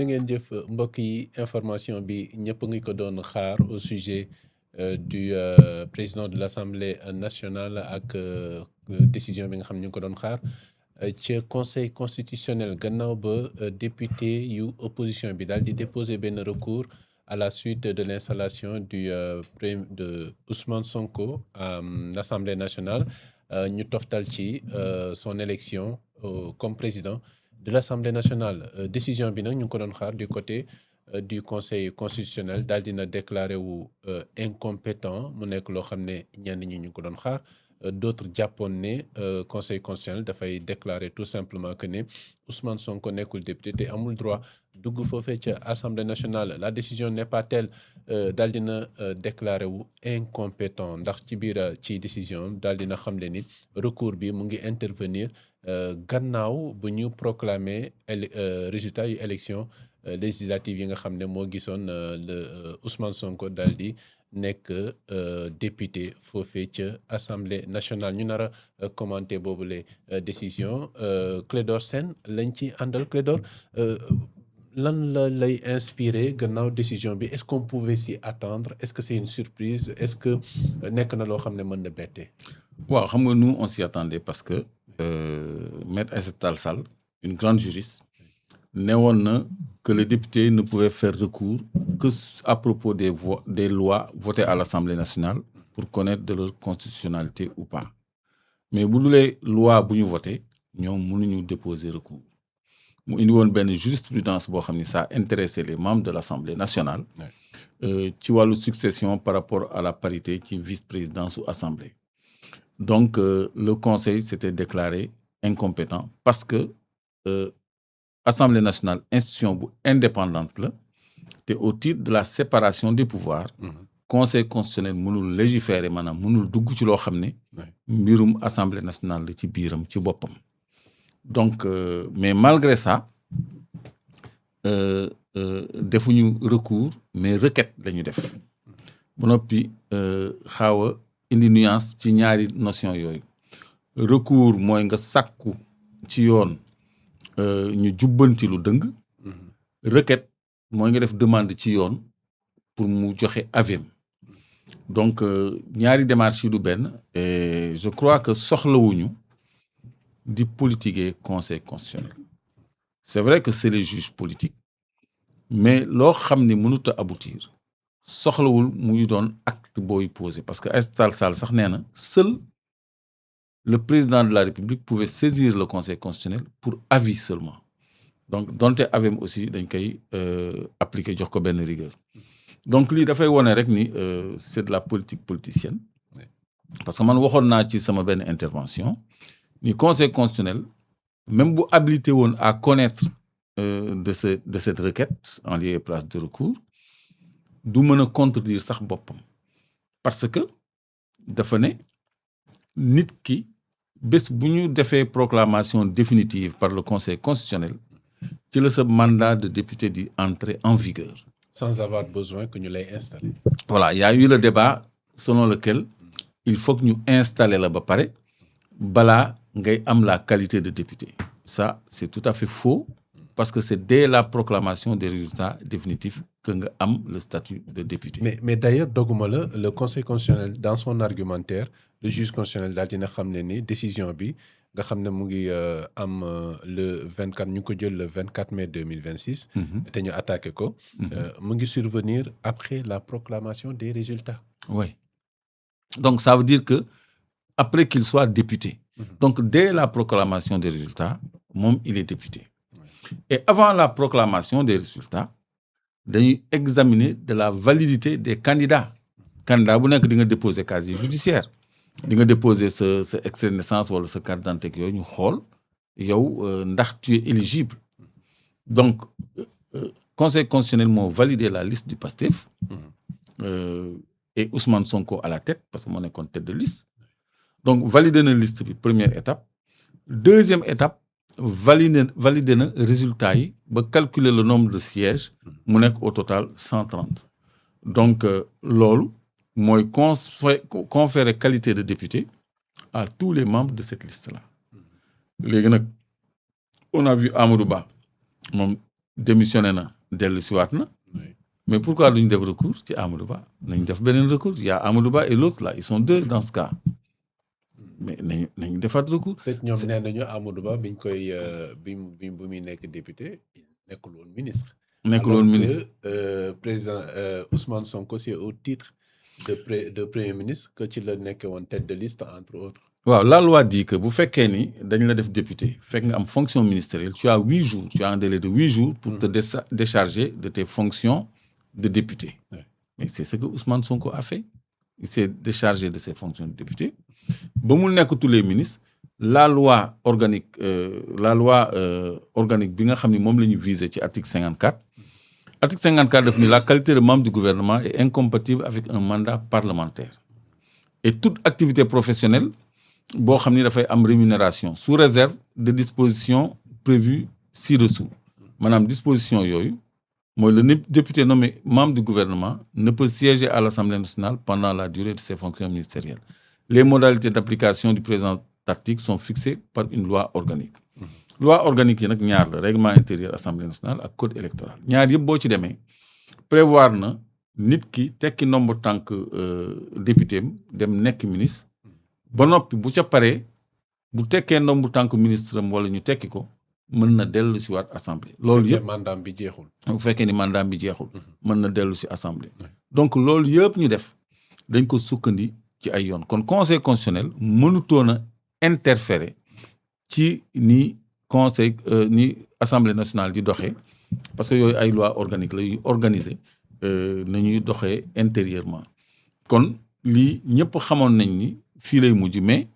ngeen jëf mbokk yi information bi ñëpp ngi ko doon xaar au sujet du président de l'Assemblée nationale ak décision bi nga xam ñu ngi ko doon xaar ci conseil constitutionnel gannaaw ba député yu opposition bi daal di déposer benn recours à la suite de l'installation de Ousmane Sonko à l'Assemblée nationale ñu toftal ci son élection comme président de l'Assemblée nationale décision bi nag ñu ngi ko doon xaar du côté du conseil constitutionnel daal dina déclaré wu incompétent mu nekk loo xam ne ñenn ñi ñu ngi ko doon xaar d'autres jàppoon ne conseil constitutionnel dafay déclarer tout simplement que ne Ousmane Sonko nekkul député te amul droit dugg foofee ca Assemblée nationale la décision n'est pas telle daal dina déclaré wu incompétent ndax ci biir ci décision daal dina xamle ni recours bi mu ngi intervenir gannaaw bu ñu proclamer résultat yu élection législative yi nga xam ne moo gisoon le Ousmane Sonko daal di nekk député foofee ca Assemblée nationale ñu nar a commenter boobule décision Clédor Sène lañ ci àndal Clédor lan la lay inspiré gannaaw décision bi est-ce qu'on pouvait s'y attendre est-ce que c'est une surprise est-ce que nekk na loo xam ne mën na bette. waaw xam nga nous on s'y attendait parce que Maître Aïssata Tall Sall une grande juriste newoon na que les députés ne pouvaient faire recours que à propos des lois votées à l'Assemblée nationale pour connaître de leur constitutionnalité ou pas mais bu dulee loi bu ñu voté ñoom mënuñu déposer recours mu indi woon benn jurisprudence boo xam ni ça intéressait les membres de l'Assemblée nationale ci wàllu succession par rapport à la parité ci vice-présidence ou assemblée donc le conseil s'était déclaré incompétent parce que Assemblée nationale institution bu indépendante la te au titre de la séparation des pouvoirs conseil constitutionnel mënul légiférer maanaam mënul dugg ci loo xam ne mbirum Assemblée nationale la ci biiram ci boppam donc mais malgré ça defuñu recours mais requête la ñu def ba noppi xaaw a indi nuance ci ñaari notion yooyu recours mooy nga sàkku ci yoon ñu jubbanti lu dëng requête mooy nga def demande ci yoon pour mu joxe avis donc ñaari démarches yi du benn et je crois que soxlawuñu di politiquer conseil constitutionnel c'est vrai que c'est les juges politiques mais loo xam ni mënut a aboutir soxlawul muy doon acte booy posé parce que Aïssata Tall Sall sax nee na seul le président de la République pouvait saisir le conseil constitutionnel pour avis seulement donc donte avis aussi dañ koy appliquer jox ko benn rigueur donc lii dafay wone rek ni c'est de la politique politicienne parce que man waxoon naa ci sama benn intervention ni conseil constitutionnel même bu habilité woon à connaître de cette requête en lieu et place de recours du mën a contredire sax boppam parce que dafa ne nit ki bés bu ñu defee proclamation définitive par le conseil constitutionnel ci la sa mandat de député di entrer en vigueur. Sans avoir besoin que ñu lay installer. Voilà, il y a eu le débat selon lequel il faut que ñu installer la ba pare balaa ngay am la qualité de député. Ça, c'est tout à fait faux parce que c'est dès la proclamation des résultats définitifs que nga am le statut de député. Mais d'ailleurs doguma la le conseil constitutionnel dans son argumentaire le juge constitutionnel daal dina xam ne ni décision bi nga xam ne mu ngi am le 24 ñu ko jël le 24 mai 2026. te ñu attaqué ko. mu ngi survenir après la proclamation des résultats. Oui. Donc ça veut dire que après qu'il soit député. Donc dès la proclamation des résultats moom il est député. Et avant la proclamation des résultats dañuy examiner de la validité des candidats. Candidat bu nekk di nga déposer casier judiciaire di nga déposer sa extrait de naissance wala sa carte d'identité yooyu ñu xool yow ndax tu es éligible. Donc conseil constitutionnel moo validé la liste du PASTEF et Ousmane Sonko à la tête parce que moo nekkoon tête de liste. Donc validé na liste bi première étape. Deuxième étape validé na résultat yi ba calculer le nombre de sièges mu nekk au total 130. Donc loolu mooy conférer qualité de député à tous les membres de cette liste là. Léegi nag on a vu Amadou Ba moom démissionné na dellu siwaat na mais pourquoi duñ def recours ci Amadou Ba nañ def beneen recours il y a Amadou Ba et l'autre là ils sont deux dans ce cas mais nañu defaat recours. peut-être ñoom nee nañu Amadou Ba biñ koy bi muy nekk député nekkul woon ministre. Président Ousmane Sonko c'est au titre de premier ministre que ci la nekk woon tête de liste entre autres. waaw la loi dit que bu fekkee ni dañ la def député fekk nga am fonction ministérielle tu as 8 jours tu as un délai de 8 jours pour te décharger de tes fonctions de député. Mais c'est ce que Ousmane Sonko a fait. Il s'est déchargé de ses fonctions de député. Ba mu nekk tous les ministres la loi organique bi nga xam ni moom la ñu visé ci article 54. Article 54 daf ni la qualité de membre du gouvernement est incompatible avec un mandat parlementaire. Et toute activité professionnelle boo xam ni dafay am rémunération sous réserve de dispositions prévues ci-dessous. Maanaam disposition yooyu mooy le député nommé membre du gouvernement ne peut siéger à l'Assemblée nationale pendant la durée de ses fonctions ministérielles. Les modalités d'application du présent article sont fixées par une loi organique. Loi organique yi nag ñaar la règlement intérieur Assemblée nationale ak code électoral ñaar yëpp boo ci demee prévoir na nit ki tekki nombre tànk député dem nekk ministre ba noppi bu ca paree bu tekkee nombre tànk ministre am wala ñu tekki ko mën na dellu si waat assemblée. loolu yëpp mandat bi jeexul. bu fekkee ni mandat bi jeexul. mën na dellu si assemblée. donc loolu yëpp ñu def dañ ko sukkandi ci ay yoon kon conseil constitutionnel mënutoon a interférer ci ni conseil ni assemblée nationale di doxee parce que yooyu ay loi organique la yuy organiser nañuy doxee intérieurement kon lii ñëpp xamoon nañ ni fii lay mujj mais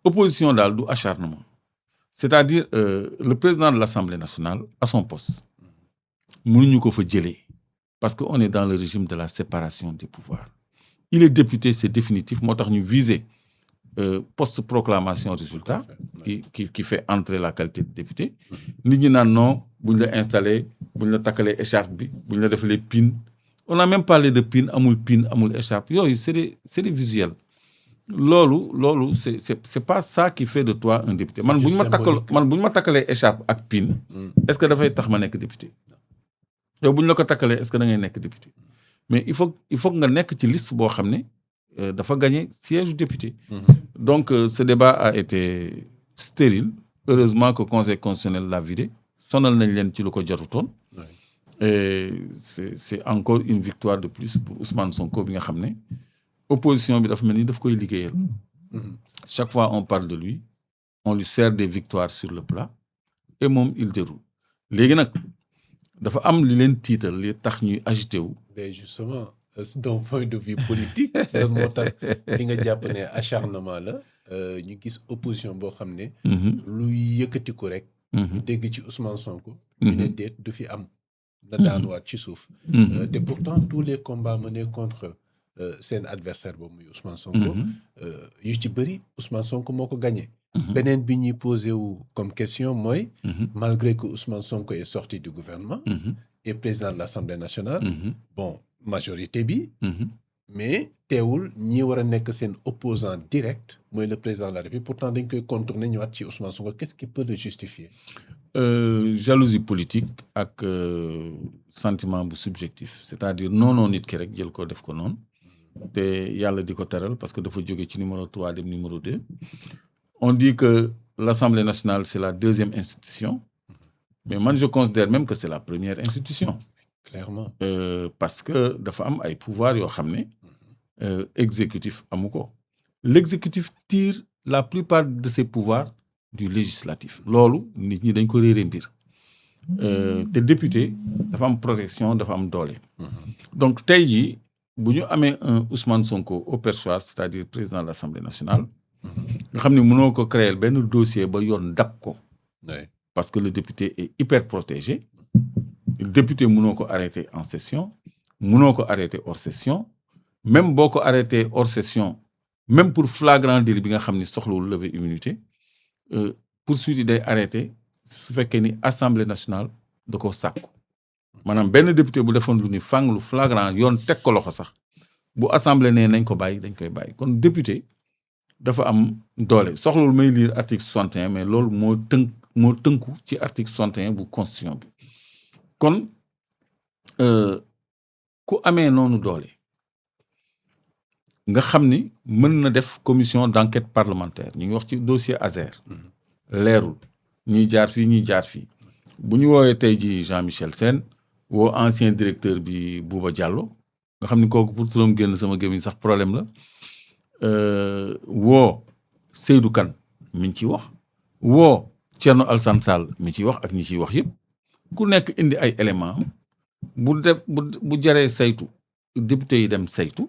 opposition daal du acharnement c'est-à-dire le président de l'Assemblée nationale à son poste mënuñu ko fa jëlee parce que on est dans le régime de la séparation des pouvoirs il est député c'est définitif moo tax ñu viser post-proclamation résultat qui fait entrer la qualité de député nit ñi naan non buñ la installé buñ la takkalee écharpe bi buñ la defalee pin on a même parlé de pin amul écharpe yooyu c'est des visuels loolu c'est pas ça qui fait de toi un député man buñ ma takkalee écharpe ak pin est-ce que dafay tax ma nekk député yow buñ la ko takkalee est-ce que da ngay nekk député mais il faut nga nekk ci liste boo xam ne dafa gagné siège député. Donc ce débat a été stérile. Heureusement que le Conseil constitutionnel l'a vidé. Sonal nañ leen ci lu ko jarutoon. Et c'est encore une victoire de plus pour Ousmane Sonko bi nga xam ne opposition bi dafa mel ni daf koy liggéeyal. Chaque fois on parle de lui, on lui sert des victoires sur le plat et moom il déroule. Léegi nag dafa am li leen tiital li tax ñuy agité wu. Mais justement. D'un point de vue politique loolu moo tax li nga jàpp ne acharnement la ñu gis opposition boo xam ne lu yëkkati ko rek dégg ci Ousmane Sonko ñu ne déet du fi am na daanuwaat ci suuf te pourtant tous les combats menés contre seen adversaire boobu muy Ousmane Sonko yu ci bëri Ousmane Sonko moo ko gagné beneen bi ñuy posé wu comme question mooy malgré que Ousmane Sonko est sorti du gouvernement et président de l'Assemblée nationale bon majorité bi mais teewul ñi war a nekk seen opposant direct mooy le président de la République pourtant dañ koy contourner ñëwaat ci Ousmane Sonko qu'est-ce qui peut le justifier jalousie politique ak sentiment bu subjectif c'est-à-dire non nit ki rek jël ko def ko noonu te yàlla di ko teral parce que dafa jóge ci numéro 3 dem numéro 2 on dit que l'Assemblée nationale c'est la deuxième institution mais man je considère même que c'est la première institution. Clairement. Parce que dafa am ay pouvoir yoo xam ne exécutif amu ko l'exécutif tire la plupart de ses pouvoirs du législatif loolu nit ñi dañ ko réere mbir te député dafa am protection dafa am doole donc tey jii bu ñu amee un Ousmane Sonko au perchoir c'est-à-dire président de l'Assemblée nationale nga xam ne mënoo ko créer benn dossier ba yoon dab ko parce que le député est hyper protégé député mënoo ko arrêter en session mënoo ko arrêter hors session même boo ko arrêter hors session même pour flagrant délit bi nga xam ni soxlawul lever immunité poursuite yi day arrêter su fekkee ni assemblée nationale da ko sàkku maanaam benn député bu defoon lu ni fang lu flagrant yoon teg ko loxo sax bu assemblée nee nañ ko bàyyi dañ koy bàyyi kon député dafa am doole soxlawul may lire article 61 mais loolu moo tënku ci article 61 bu constitution bi kon ku amee noonu doole nga xam ni mën na def commission d'enquête parlementaire ñu ngi wax ci dossier Azer leerul ñuy jaar fii bu ñu woowee tey ji Jean-Michel Sène woo ancien directeur bi Bouba Diallo nga xam ni kooku pour turam génn sama gémmiñ sax problème la woo Seydou Kane mi ngi ciy wax woo Thierno Alassane Sall mi ciy wax ak ñi ciy wax yëpp ku nekk indi ay éléments bu jaree saytu député yi dem saytu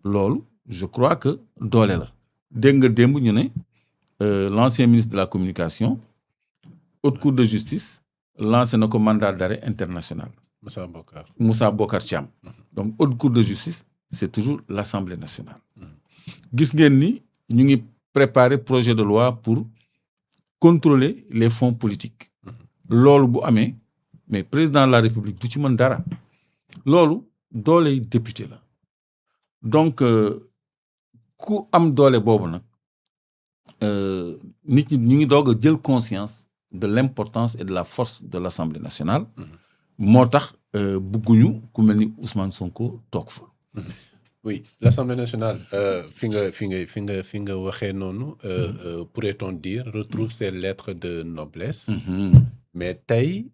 loolu je crois que doole la dégg nga démb ñu ne l'ancien ministre de la communication haute cour de justice lancé na ko mandat d'arrêt international Moussa Bocar Thiam donc haute cour de justice c'est toujours l'Assemblée nationale gis ngeen ni ñu ngi préparer projet de loi pour contrôler les fonds politiques loolu bu amee mais président de la République du ci mën dara loolu dooley député la donc ku am doole boobu nag nit ñi ñu ngi doog a jël conscience de l'importance et de la force de l'Assemblée nationale moo tax bugguñu ku mel ni Ousmane Sonko toog fa. Oui, l'Assemblée nationale fi nga waxee noonu pourrait-on dire retrouve ses lettres de noblesse. Mais tey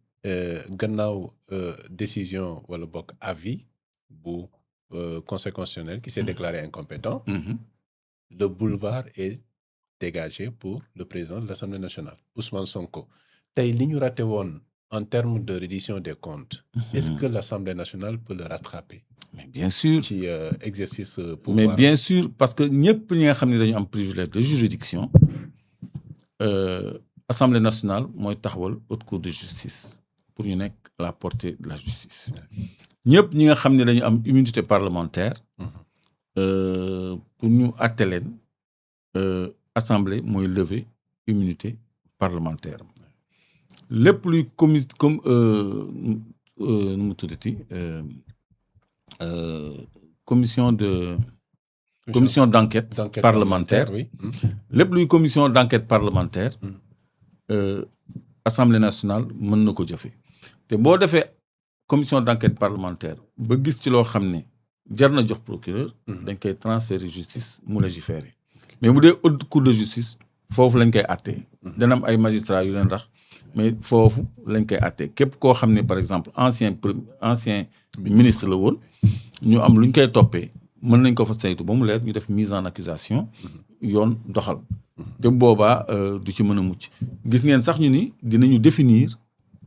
gannaaw décision wala bokk avis bu conseil constitutionnel qui s'est déclaré incompétent. Le boulevard est dégagé pour le président de l'Assemblée nationale Ousmane Sonko tey li ñu raté woon en termes de reddition des comptes. Est-ce que l'Assemblée nationale peut le rattraper? Mais bien sûr ci exercice pouvoir. Mais bien sûr parce que ñëpp ñi nga xam ne dañu am privilège de juridiction Assemblée nationale mooy taxawal haute cour de justice pour ñu nekk la portée de la justice ñëpp ñi nga xam ne dañu am immunité parlementaire pour ñu àtte leen assemblée mooy lever immunité parlementaire lépp luy nu mu tuddati commission d'enquête parlementaire oui. lépp luy commission d'enquête parlementaire Assemblée nationale mën na ko jëfe te boo defee commission d'enquête parlementaire ba gis ci loo xam ne jar na jox procureur dañ koy transférer justice mu légiférer mais bu dee haute cour de justice foofu lañ koy àttee dana am ay magistrats yu leen rax mais foofu lañ koy àttee képp koo xam ne par exemple ancien ministre la woon ñu am lu ñu koy toppee mën nañ ko fa saytu ba mu leer ñu def mise en accusation yoon doxal te boobaa du ci mën a mucc gis ngeen sax ñu ni dinañu définir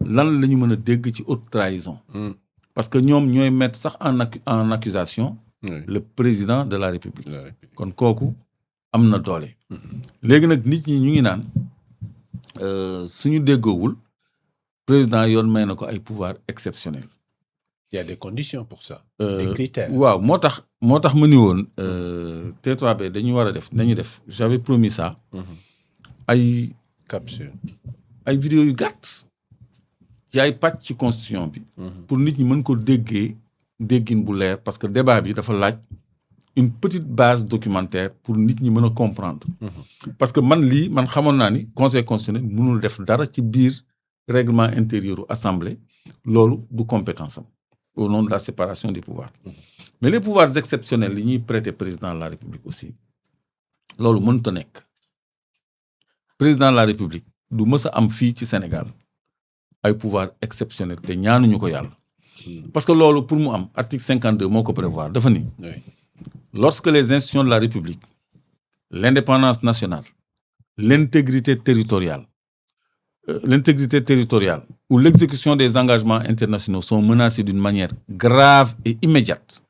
lan la ñu mën a dégg ci haute trahison parce que ñoom ñooy mettre sax en accusation le président de la République kon kooku am na doole léegi nag nit ñi ñu ngi naan suñu déggoowul président yoon may na ko ay pouvoir exceptionnel. Il y a des conditions pour ça. Des critères. waaw moo tax ma ni woon T3B dañu war a dañu def j'avais promis ça. ay capsule. ay vidéo yu gàtt ci ay pàcc ci constitution bi. pour nit ñi mën ko déggin bu leer parce que débat bi dafa laaj une petite base documentaire pour nit ñi mën a comprendre. parce que man xamoon naa ni conseil constitutionnel mënul def dara ci biir règlement intérieur u assemblée loolu du compétence am au nom de la séparation des pouvoirs. mais les pouvoirs exceptionnels li ñuy prêter président de la République aussi loolu mënut a nekk président de la République du mës a am fii ci Sénégal ay pouvoirs exceptionnels te ñaanuñu ko yàlla. parce que loolu pour mu am article 52 moo ko prévoir dafa ni. Lorsque les institutions de la République, l'indépendance nationale, l'intégrité territoriale ou l'exécution des engagements internationaux sont menacées d'une manière grave et immédiate,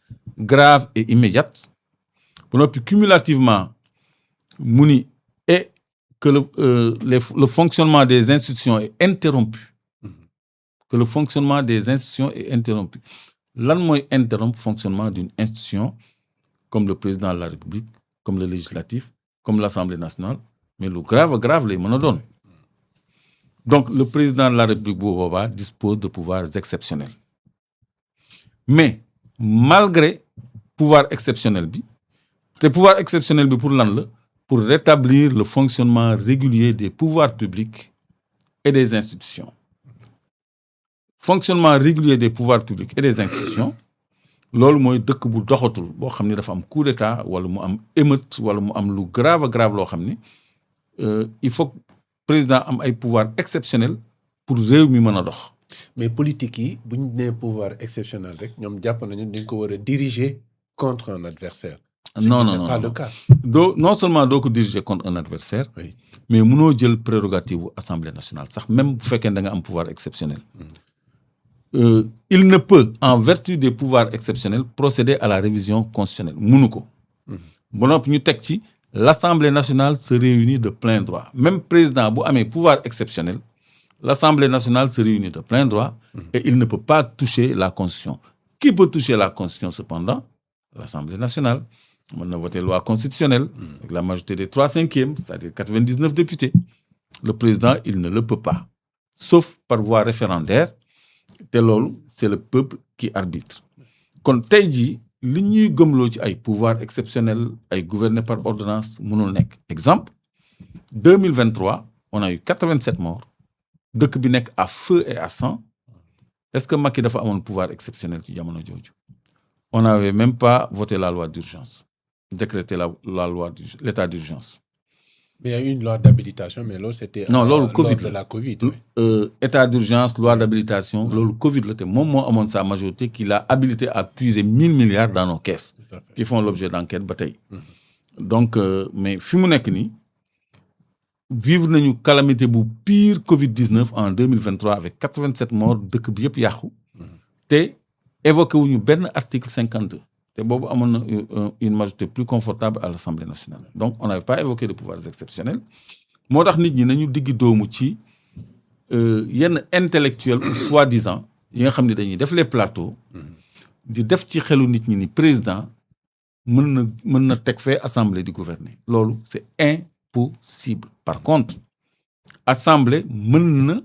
cumulativement, et que le fonctionnement des institutions est interrompu. Lan mooy interrompre fonctionnement d'une institution comme le président de la République, comme le législatif, comme l'Assemblée nationale, mais lu grave lay mën a doon. Donc le président de la République bu boobaa dispose de pouvoirs exceptionnels. Mais malgré pouvoir exceptionnel bi pour lan la? Pour rétablir le fonctionnement régulier des pouvoirs publics et des institutions. fonctionnement régulier des pouvoirs publics et des institutions loolu mooy dëkk bu doxatul boo xam ni dafa am coup d'état wala mu am émeute wala mu am lu grave loo xam ni il faut que président am ay pouvoir exceptionnel pour réew mi mën a dox. mais politique yi bu ñu nee pouvoir exceptionnel rek ñoom jàpp nañu dañ ko war a diriger contre un adversaire. non pas le cas. non seulement doo ko diriger contre un adversaire oui. mais mënoo jël prérogative bu assemblée nationale sax même bu fekkee da nga am pouvoir exceptionnel. Il ne peut en vertu des pouvoirs exceptionnels procéder à la révision constitutionnelle mënu ko. ba noppi ñu teg ci l'Assemblée nationale se réunit de plein droit même président bu amee pouvoir exceptionnel l'Assemblée nationale se réunit de plein droit et il ne peut pas toucher la Constitution. Qui peut toucher la Constitution cependant? L'Assemblée nationale. mën na voter loi constitutionnelle avec la majorité des 3/5, c'est-à-dire 99 députés. Le président, il ne le peut pas. Sauf par voie référendaire te loolu c'est le peuple qui arbitre. kon tey jii li ñuy gëmloo ci ay pouvoir exceptionnel ay gouverner par ordonnance mënul nekk. Exemple 2023 on a eu 87 morts dëkk bi nekk à feu et à sang. Est-ce que Macky dafa amoon pouvoir exceptionnel ci jamono jooju? On n'avait même pas voté la loi d'urgence, décrété la loi l'état d'urgence. Mais il y a eu une loi d'habilitation, mais là, c'était lors COVID, de la Covid. État d'urgence, loi d'habilitation, le Covid, moi, sa majorité qui l'a habilité à puiser 1000 milliards dans nos caisses, qui font l'objet d'enquête bataille. Donc, mais Fumunekni, vivre une calamité pire Covid-19 en 2023 avec 87 morts de Kbiep Yahoo, et évoqué un article 52. Et Bob a une majorité plus confortable à l'Assemblée nationale. Donc, on n'avait pas évoqué de pouvoirs exceptionnels. Moi, je dis que nous avons dit yenn intellectuels ou soi-disant, yi nga xam ne dañuy def les plateaux, di def ci xelu nit ñi ni président mën na teg fee assemblée di gouverner. Loolu, c'est impossible. Par contre, assemblée mën na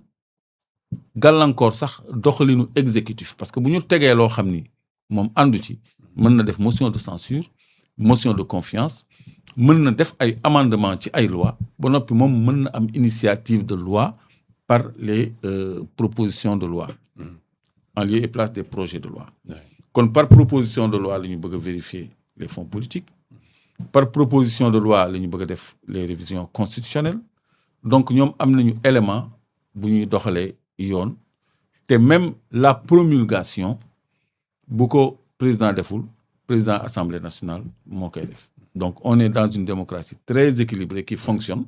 gàllankoor sax doxalinu exécutif parce que bu ñu tegee loo xam ni moom àndu ci mën na def motion de censure motion de confiance mën na def ay amendement ci ay loi ba noppi moom mën na am initiative de loi par les propositions de loi en lieu et place des projets de loi. Kon par proposition de loi la ñu bëgg a vérifier les fonds politiques par proposition de loi la ñu bëgg a def les révisions constitutionnelles donc ñoom am nañu élément bu ñuy doxalee yoon te même la promulgation bu ko président deful président assemblée nationale moo koy def. Donc on est dans une démocratie très équilibrée qui fonctionne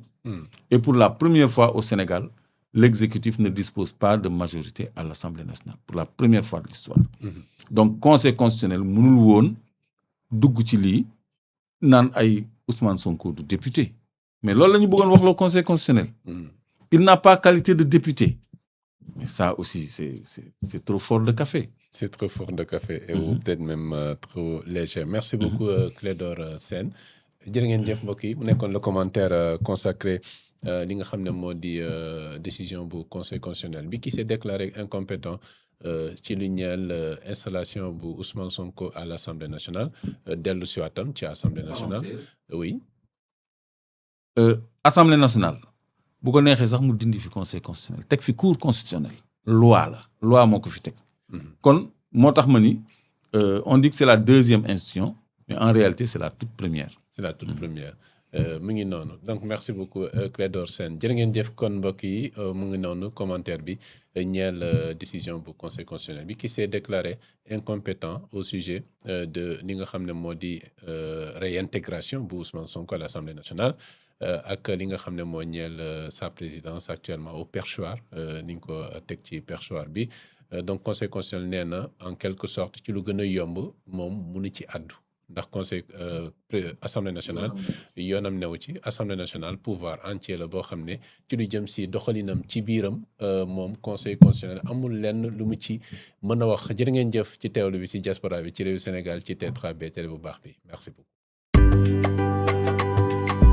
et pour la première fois au Sénégal l'exécutif ne dispose pas de majorité à l'Assemblée nationale pour la première fois de l'histoire. Donc conseil constitutionnel mënul woon dugg ci lii naan ay Ousmane Sonko du député mais loolu la ñu bëggoon wax le conseil constitutionnel. Il n'a pas qualité de député. Mais ça aussi, c'est trop fort de café. C'est trop fort de café et ou peut-être même trop léger. Merci beaucoup, Clédor Sène. Jërë ngeen jëf mbokk yi mu nekkoon le commentaire consacré li nga xam ne moo di décision bu conseil constitutionnel bi qui s'est déclaré incompétent ci lu ñeel installation bu Ousmane Sonko à l'Assemblée nationale dellu si waatam ci Assemblée nationale. Oui. Assemblée nationale. bu ko neexee sax mu dindi fi conseil constitutionnel teg fi cour constitutionnel loi moo ko fi teg kon moo tax ma ni on dit que c'est la deuxième institution mais en réalité c'est la toute première mu ngi noonu donc merci beaucoup Clédor Sène jërë ngeen jëf kon mbokk yi mu ngi noonu commentaire bi ñeel décision bu conseil constitutionnel bi qui s'est déclaré incompétent au sujet de li nga xam ne moo di réintégration bu Ousmane Sonko à l'Assemblée nationale ak li nga xam ne moo ñeel sa présidence actuellement au perchoir ni nga ko teg ci perchoir bi donc conseil constitutionnel nee na en quelque sorte ci lu gën a yomb moom munu ci àddu ndax conseil assemblée nationale yoonam new ci assemblée nationale pouvoir entier la boo xam ne ci lu jëm si doxalinam ci biiram moom conseil constitutionnel amul lenn lu mu ci mën a wax jërë ngeen jëf ci teewlu bi si diaspora bi ci réewu Sénégal ci T3B télé bu baax bi merci beaucoup